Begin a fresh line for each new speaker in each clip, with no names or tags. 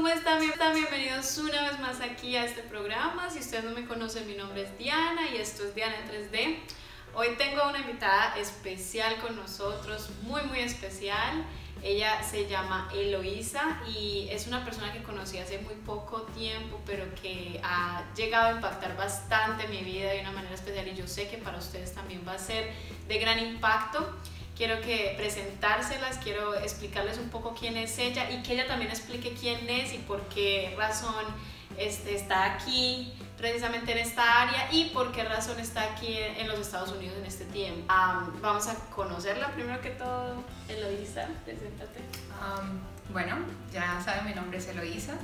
¿cómo están? Bienvenidos una vez más aquí a este programa. Si ustedes no me conocen, mi nombre es Diana y esto es Diana en 3D. Hoy tengo una invitada especial con nosotros, muy especial. Ella se llama Eloísa y es una persona que conocí hace muy poco tiempo, pero que ha llegado a impactar bastante mi vida de una manera especial, y yo sé que para ustedes también va a ser de gran impacto. Quiero presentárselas, quiero explicarles un poco quién es ella y que ella también explique quién es y por qué razón está aquí precisamente en esta área y por qué razón está aquí en los Estados Unidos en este tiempo. Vamos a conocerla primero que todo. Eloísa, preséntate.
Bueno, ya saben, mi nombre es Eloísa,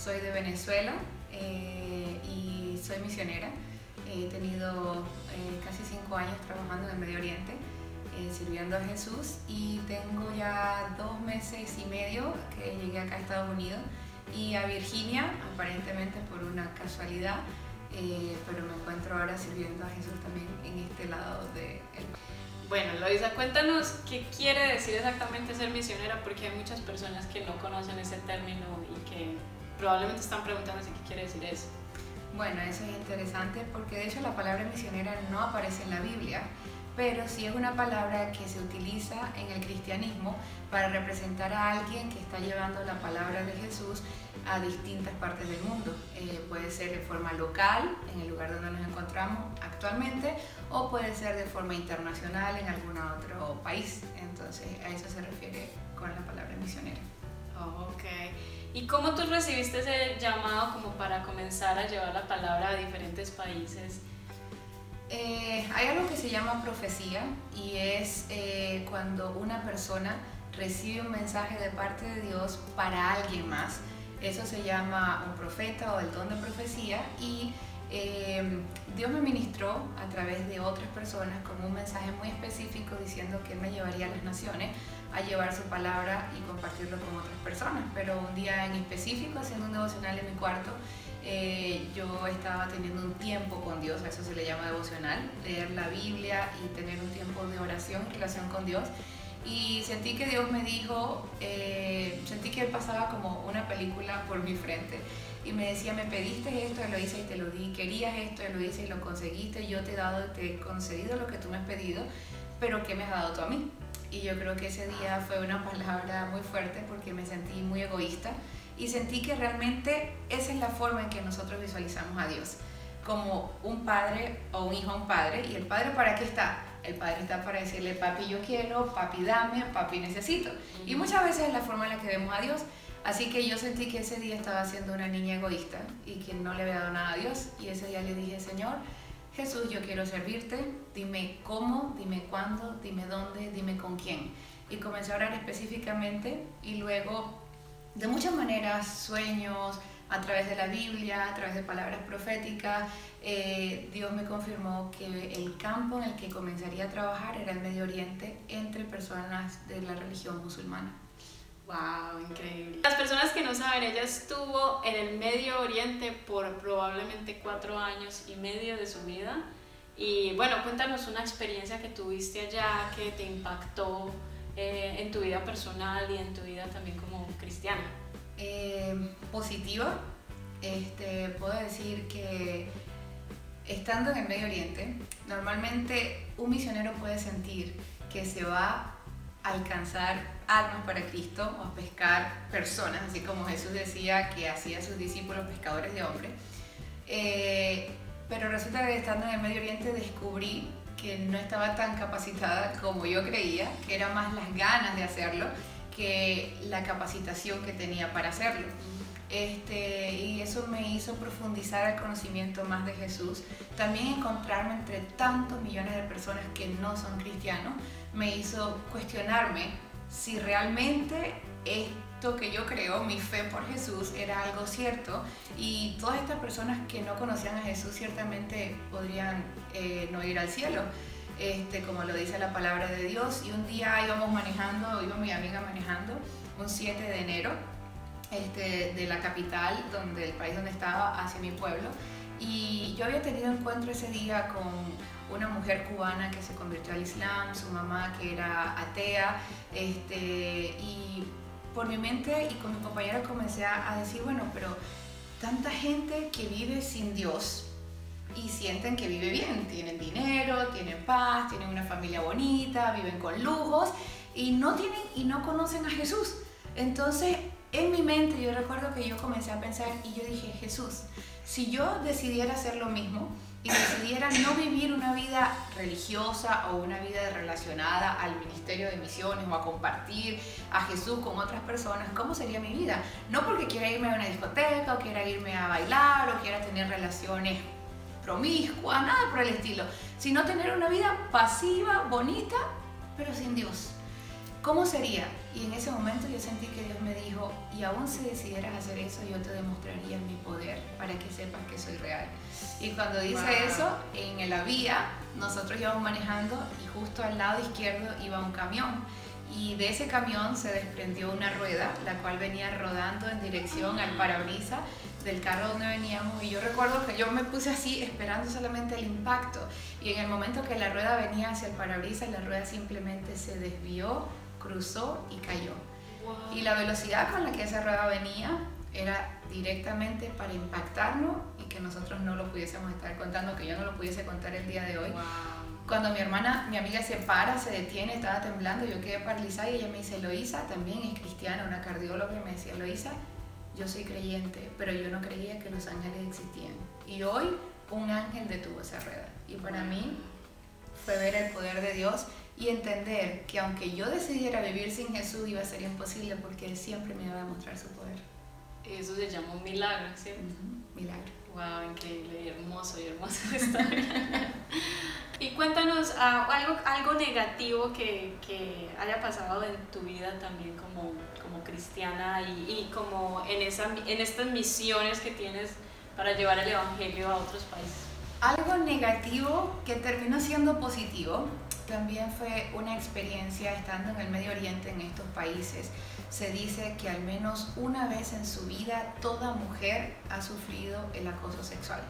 soy de Venezuela y soy misionera. He tenido casi 5 años trabajando en el Medio Oriente, sirviendo a Jesús, y tengo ya 2 meses y medio que llegué acá a Estados Unidos y a Virginia, aparentemente por una casualidad, pero me encuentro ahora sirviendo a Jesús también en este lado del país.
Bueno, Eloísa, cuéntanos qué quiere decir exactamente ser misionera, porque hay muchas personas que no conocen ese término y que probablemente están preguntándose qué quiere decir eso.
Bueno, eso es interesante porque de hecho la palabra misionera no aparece en la Biblia, pero sí es una palabra que se utiliza en el cristianismo para representar a alguien que está llevando la palabra de Jesús a distintas partes del mundo. Puede ser de forma local, en el lugar donde nos encontramos actualmente, o puede ser de forma internacional en algún otro país. Entonces a eso se refiere con la palabra misionera.
Oh, ok. ¿Y cómo tú recibiste ese llamado como para comenzar a llevar la palabra a diferentes países?
Hay algo que se llama profecía, y es cuando una persona recibe un mensaje de parte de Dios para alguien más. Eso se llama un profeta o el don de profecía, y Dios me ministró a través de otras personas con un mensaje muy específico diciendo que Él me llevaría a las naciones a llevar su palabra y compartirlo con otras personas. Pero un día en específico, haciendo un devocional en mi cuarto, yo estaba teniendo un tiempo con Dios, a eso se le llama devocional, leer la Biblia y tener un tiempo de oración en relación con Dios, y sentí que Dios me dijo, sentí que Él pasaba como una película por mi frente y me decía: me pediste esto, Eloísa, y te lo di, querías esto, Eloísa, y lo conseguiste, yo te he dado, te he concedido lo que tú me has pedido, pero ¿qué me has dado tú a mí? Y yo creo que ese día fue una palabra muy fuerte porque me sentí muy egoísta y sentí que realmente esa es la forma en que nosotros visualizamos a Dios, como un padre o un hijo a un padre. ¿Y el padre para qué está? El padre está para decirle: papi yo quiero, papi dame, papi necesito. Y muchas veces es la forma en la que vemos a Dios. Así que yo sentí que ese día estaba siendo una niña egoísta y que no le había dado nada a Dios, y ese día le dije: Señor Jesús, yo quiero servirte, dime cómo, dime cuándo, dime dónde, dime con quién. Y comencé a orar específicamente, y luego de muchas maneras, sueños, a través de la Biblia, a través de palabras proféticas, Dios me confirmó que el campo en el que comenzaría a trabajar era el Medio Oriente, entre personas de la religión musulmana.
¡Wow! Increíble. Las personas que no saben, ella estuvo en el Medio Oriente por probablemente 4 años y medio de su vida. Y bueno, cuéntanos una experiencia que tuviste allá que te impactó en tu vida personal y en tu vida también como cristiana.
Positiva. Puedo decir que estando en el Medio Oriente, normalmente un misionero puede sentir que se va a alcanzar almas para Cristo o a pescar personas, así como Jesús decía que hacía a sus discípulos pescadores de hombres. Pero resulta que estando en el Medio Oriente descubrí que no estaba tan capacitada como yo creía, que era más las ganas de hacerlo que la capacitación que tenía para hacerlo. Y eso me hizo profundizar el conocimiento más de Jesús. También encontrarme entre tantos millones de personas que no son cristianos me hizo cuestionarme si realmente esto que yo creo, mi fe por Jesús, era algo cierto, y todas estas personas que no conocían a Jesús ciertamente podrían no ir al cielo, como lo dice la palabra de Dios. Y un día iba mi amiga manejando un 7 de enero de la capital, del país donde estaba, hacia mi pueblo, y yo había tenido encuentro ese día con una mujer cubana que se convirtió al Islam, su mamá que era atea, y por mi mente y con mi compañera comencé a decir, bueno, pero tanta gente que vive sin Dios y sienten que vive bien, tienen dinero, tienen paz, tienen una familia bonita, viven con lujos y no conocen a Jesús. Entonces, en mi mente yo recuerdo que yo comencé a pensar y yo dije, Jesús, si yo decidiera hacer lo mismo y decidiera no vivir una vida religiosa o una vida relacionada al ministerio de misiones o a compartir a Jesús con otras personas, ¿cómo sería mi vida? No porque quiera irme a una discoteca o quiera irme a bailar o quiera tener relaciones promiscuas, nada por el estilo, sino tener una vida pasiva, bonita, pero sin Dios. ¿Cómo sería? Y en ese momento yo sentí que Dios me dijo, y aún si decidieras hacer eso, yo te demostraría mi poder para que sepas que soy real. Y cuando dice eso, en la vía, nosotros íbamos manejando y justo al lado izquierdo iba un camión. Y de ese camión se desprendió una rueda, la cual venía rodando en dirección al parabrisas del carro donde veníamos. Y yo recuerdo que yo me puse así esperando solamente el impacto. Y en el momento que la rueda venía hacia el parabrisas, la rueda simplemente se desvió, cruzó y cayó. Wow. Y la velocidad con la que esa rueda venía era directamente para impactarnos y que nosotros no lo pudiésemos estar contando, que yo no lo pudiese contar el día de hoy. Wow. Cuando mi amiga se para, se detiene, estaba temblando, yo quedé paralizada y ella me dice, Eloísa, también es cristiana, una cardióloga, y me decía, Eloísa, yo soy creyente, pero yo no creía que los ángeles existían. Y hoy un ángel detuvo esa rueda. Y para mí fue ver el poder de Dios y entender que aunque yo decidiera vivir sin Jesús iba a ser imposible porque Él siempre me iba a demostrar su poder.
Eso se llama un milagro, ¿cierto?
Milagro.
Wow, increíble, hermoso y hermosa historia. Y cuéntanos algo negativo que haya pasado en tu vida también como cristiana y como en estas misiones que tienes para llevar el evangelio a otros países.
Algo negativo que terminó siendo positivo también fue una experiencia estando en el Medio Oriente, en estos países. Se dice que al menos una vez en su vida toda mujer ha sufrido el acoso sexual.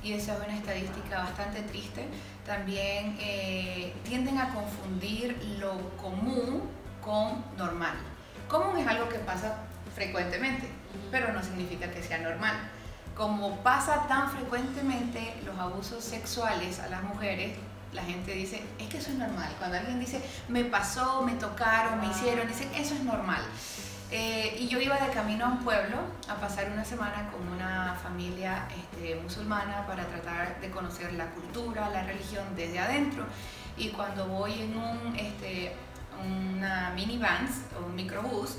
Y esa es una estadística bastante triste. También tienden a confundir lo común con normal. Común es algo que pasa frecuentemente, pero no significa que sea normal. Como pasa tan frecuentemente los abusos sexuales a las mujeres, la gente dice, es que eso es normal. Cuando alguien dice, me pasó, me tocaron, me hicieron, dicen, eso es normal. Y yo iba de camino a un pueblo a pasar una semana con una familia musulmana para tratar de conocer la cultura, la religión desde adentro. Y cuando voy en una minivan o un microbús,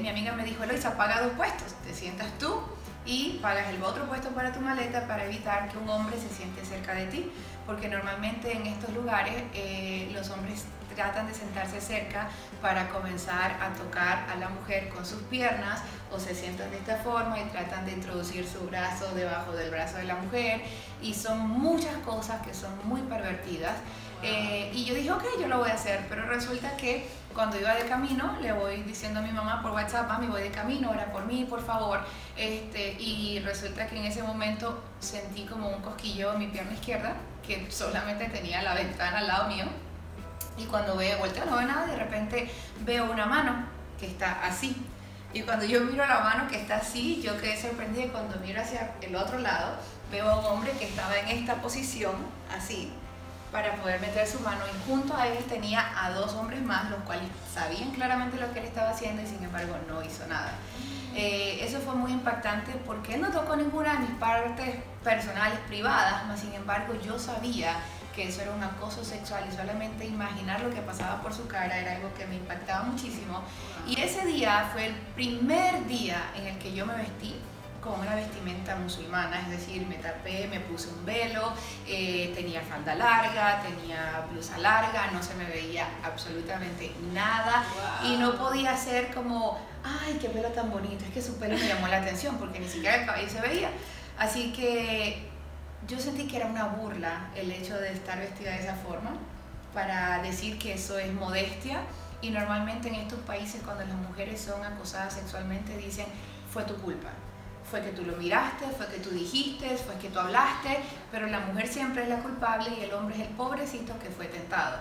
mi amiga me dijo, Eloísa, paga 2 puestos, te sientas tú y pagas el otro puesto para tu maleta para evitar que un hombre se siente cerca de ti, porque normalmente en estos lugares los hombres tratan de sentarse cerca para comenzar a tocar a la mujer con sus piernas, o se sientan de esta forma y tratan de introducir su brazo debajo del brazo de la mujer, y son muchas cosas que son muy pervertidas. Y yo dije, ok, yo lo voy a hacer, pero resulta que cuando iba de camino le voy diciendo a mi mamá por WhatsApp, mami, voy de camino, ora por mí, por favor. Y resulta que en ese momento sentí como un cosquilleo en mi pierna izquierda, que solamente tenía la ventana al lado mío. Y cuando volteo no veo nada, de repente veo una mano que está así. Y cuando yo miro la mano que está así, yo quedé sorprendida, y cuando miro hacia el otro lado, veo a un hombre que estaba en esta posición, así, para poder meter su mano, y junto a él tenía a 2 hombres más, los cuales sabían claramente lo que él estaba haciendo y sin embargo no hizo nada. Eso fue muy impactante porque él no tocó ninguna de mis partes personales, privadas, mas sin embargo yo sabía que eso era un acoso sexual, y solamente imaginar lo que pasaba por su cara era algo que me impactaba muchísimo. Y ese día fue el primer día en el que yo me vestí con una vestimenta musulmana, es decir, me tapé, me puse un velo, tenía falda larga, tenía blusa larga, no se me veía absolutamente nada. Wow. Y no podía ser como, ay, qué pelo tan bonito, es que su pelo me llamó la atención porque ni siquiera el cabello se veía. Así que yo sentí que era una burla el hecho de estar vestida de esa forma, para decir que eso es modestia. Y normalmente en estos países, cuando las mujeres son acosadas sexualmente, dicen, fue tu culpa. Fue que tú lo miraste, fue que tú dijiste, fue que tú hablaste, pero la mujer siempre es la culpable y el hombre es el pobrecito que fue tentado.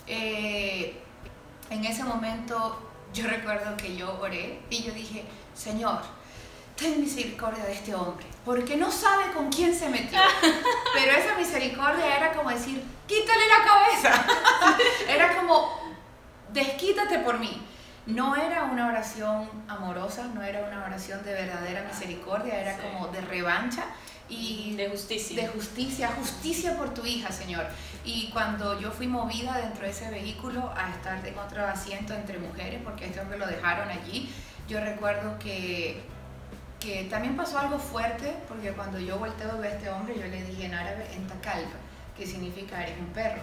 En ese momento yo recuerdo que yo oré y yo dije, Señor, ten misericordia de este hombre, porque no sabe con quién se metió. Pero esa misericordia era como decir, quítale la cabeza. Era como, desquítate por mí. No era una oración amorosa, no era una oración de verdadera misericordia, era como de revancha y
de justicia.
De justicia, justicia por tu hija, Señor. Y cuando yo fui movida dentro de ese vehículo a estar en otro asiento entre mujeres, porque a este hombre lo dejaron allí, yo recuerdo que también pasó algo fuerte, porque cuando yo volteo a ver a este hombre, yo le dije en árabe, entakalba, que significa eres un perro.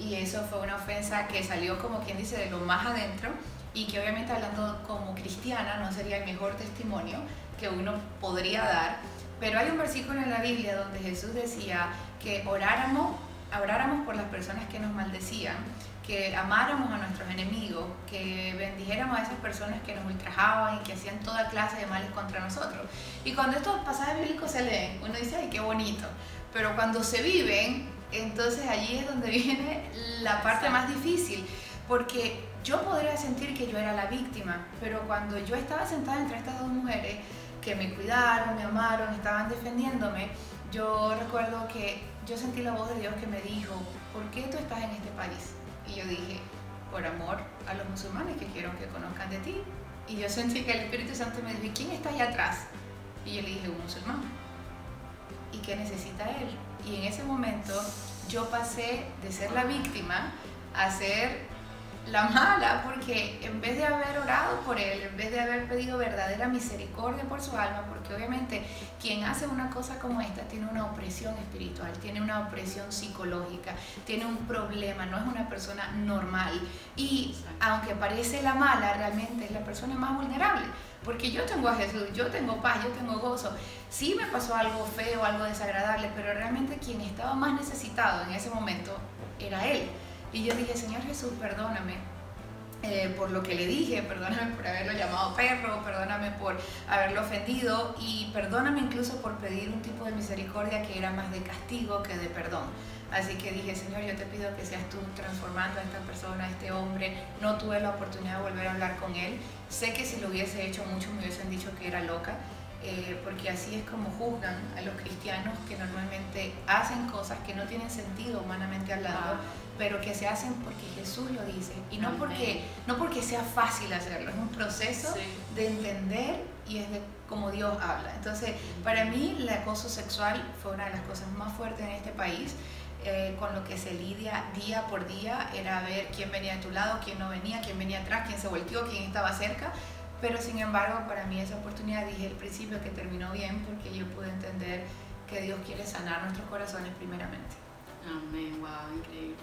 Y eso fue una ofensa que salió, como quien dice, de lo más adentro, y que obviamente hablando como cristiana no sería el mejor testimonio que uno podría dar. Pero hay un versículo en la Biblia donde Jesús decía que oráramos por las personas que nos maldecían, que amáramos a nuestros enemigos, que bendijéramos a esas personas que nos ultrajaban y que hacían toda clase de males contra nosotros. Y cuando estos pasajes bíblicos se leen, uno dice, ay, qué bonito. Pero cuando se viven, entonces allí es donde viene la parte más difícil, porque yo podría sentir que yo era la víctima, pero cuando yo estaba sentada entre estas dos mujeres que me cuidaron, me amaron, estaban defendiéndome, yo recuerdo que yo sentí la voz de Dios que me dijo, ¿por qué tú estás en este país? Y yo dije, por amor a los musulmanes que quiero que conozcan de ti. Y yo sentí que el Espíritu Santo me dijo, ¿quién está allá atrás? Y yo le dije, un musulmán. ¿Y qué necesita él? Y en ese momento yo pasé de ser la víctima a ser la mala, porque en vez de haber orado por él, en vez de haber pedido verdadera misericordia por su alma, porque obviamente quien hace una cosa como esta tiene una opresión espiritual, tiene una opresión psicológica, tiene un problema, no es una persona normal, y aunque parece la mala, realmente es la persona más vulnerable, porque yo tengo a Jesús, yo tengo paz, yo tengo gozo. Sí me pasó algo feo, algo desagradable, pero realmente quien estaba más necesitado en ese momento era él. Y yo dije, Señor Jesús, perdóname por lo que le dije, perdóname por haberlo llamado perro, perdóname por haberlo ofendido y perdóname incluso por pedir un tipo de misericordia que era más de castigo que de perdón. Así que dije, Señor, yo te pido que seas tú transformando a esta persona, a este hombre. No tuve la oportunidad de volver a hablar con él. Sé que si lo hubiese hecho, muchos me hubiesen dicho que era loca. Porque así es como juzgan a los cristianos que normalmente hacen cosas que no tienen sentido humanamente hablando, pero que se hacen porque Jesús lo dice y no porque sea fácil hacerlo, es un proceso de entender y es de cómo Dios habla. Entonces, para mí el acoso sexual fue una de las cosas más fuertes en este país. Con lo que se lidia día por día era ver quién venía de tu lado, quién no venía, quién venía atrás, quién se volteó, quién estaba cerca. Pero sin embargo, para mí esa oportunidad, dije al principio que terminó bien, porque yo pude entender que Dios quiere sanar nuestros corazones primeramente.
Amén, wow, increíble.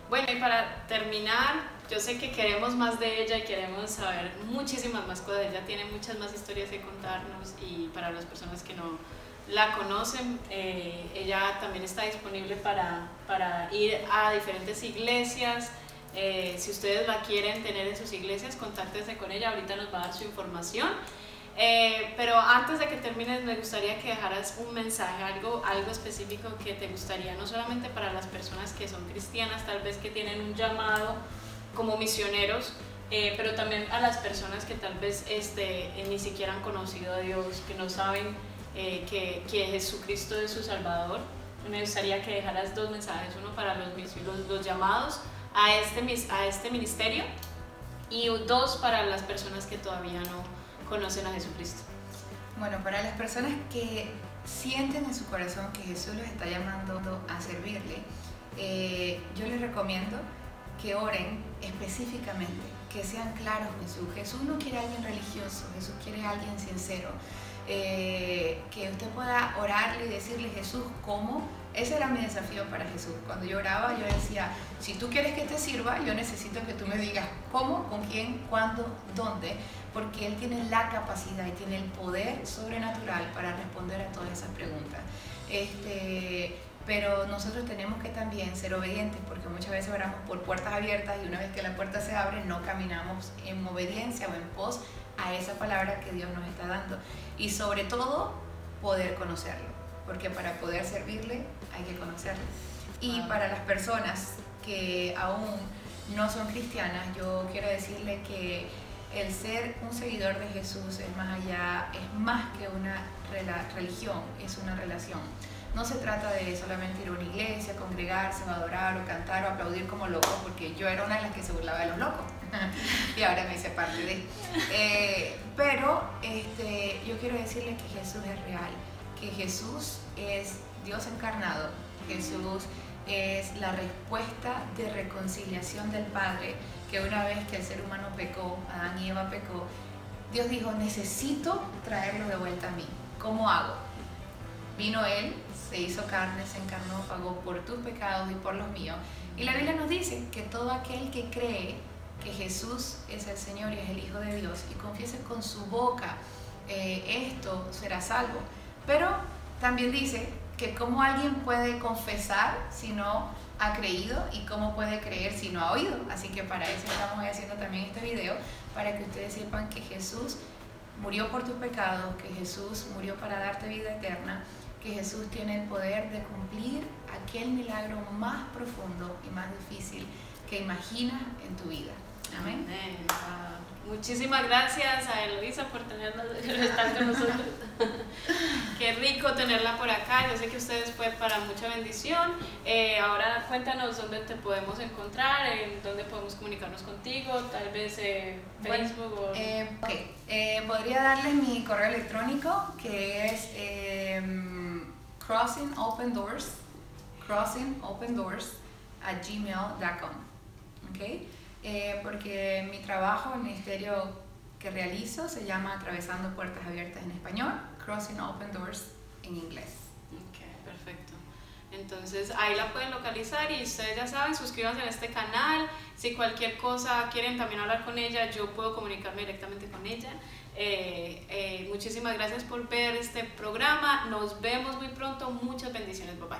Bueno, y para terminar, yo sé que queremos más de ella y queremos saber muchísimas más cosas. Ella tiene muchas más historias que contarnos y para las personas que no la conocen, ella también está disponible para ir a diferentes iglesias. Si ustedes la quieren tener en sus iglesias, contáctense con ella, ahorita nos va a dar su información. Pero antes de que termines, me gustaría que dejaras un mensaje, algo específico que te gustaría, no solamente para las personas que son cristianas, tal vez que tienen un llamado como misioneros, pero también a las personas que tal vez ni siquiera han conocido a Dios, que no saben que Jesucristo es su Salvador. Me gustaría que dejaras dos mensajes, uno para los llamados a este ministerio y dos para las personas que todavía no conocen a Jesucristo.
Bueno, para las personas que sienten en su corazón que Jesús los está llamando a servirle, yo les recomiendo que oren específicamente, que sean claros con Jesús. Jesús no quiere a alguien religioso, Jesús quiere a alguien sincero. Que usted pueda orarle y decirle, Jesús, ¿cómo? Ese era mi desafío para Jesús. Cuando yo oraba, yo decía, si tú quieres que te sirva, yo necesito que tú me digas cómo, con quién, cuándo, dónde, porque Él tiene la capacidad y tiene el poder sobrenatural para responder a todas esas preguntas. Pero nosotros tenemos que también ser obedientes, porque muchas veces oramos por puertas abiertas y una vez que la puerta se abre, no caminamos en obediencia o en pos a esa palabra que Dios nos está dando. Y sobre todo, poder conocerlo, porque para poder servirle hay que conocerlo. Y para las personas que aún no son cristianas, yo quiero decirle que el ser un seguidor de Jesús es más allá, es más que una religión, es una relación. No se trata de solamente ir a una iglesia, congregarse, o adorar, o cantar, o aplaudir como locos, porque yo era una de las que se burlaba de los locos y ahora me hice parte de. Pero yo quiero decirles que Jesús es real, que Jesús es Dios encarnado, Jesús es la respuesta de reconciliación del Padre, que una vez que el ser humano pecó, Adán y Eva pecó, Dios dijo, necesito traerlo de vuelta a mí. ¿Cómo hago? Vino Él, se hizo carne, se encarnó, pagó por tus pecados y por los míos. Y la Biblia nos dice que todo aquel que cree que Jesús es el Señor y es el Hijo de Dios y confiese con su boca esto, será salvo. Pero también dice que cómo alguien puede confesar si no ha creído y cómo puede creer si no ha oído. Así que para eso estamos haciendo también este video, para que ustedes sepan que Jesús murió por tus pecados, que Jesús murió para darte vida eterna, que Jesús tiene el poder de cumplir aquel milagro más profundo y más difícil que imaginas en tu vida. Amén.
Amén. Muchísimas gracias a Eloisa por estar con nosotros. Qué rico tenerla por acá. Yo sé que ustedes fue para mucha bendición. Ahora cuéntanos dónde te podemos encontrar, dónde podemos comunicarnos contigo, tal vez Facebook o...
podría darles mi correo electrónico, que es crossingopendoors@gmail.com. ¿Okay? Porque mi trabajo, el ministerio que realizo, se llama Atravesando Puertas Abiertas en español, Crossing Open Doors en inglés.
Ok, perfecto. Entonces ahí la pueden localizar y ustedes ya saben, suscríbanse en este canal. Si cualquier cosa quieren también hablar con ella, yo puedo comunicarme directamente con ella. Muchísimas gracias por ver este programa. Nos vemos muy pronto. Muchas bendiciones. Bye bye.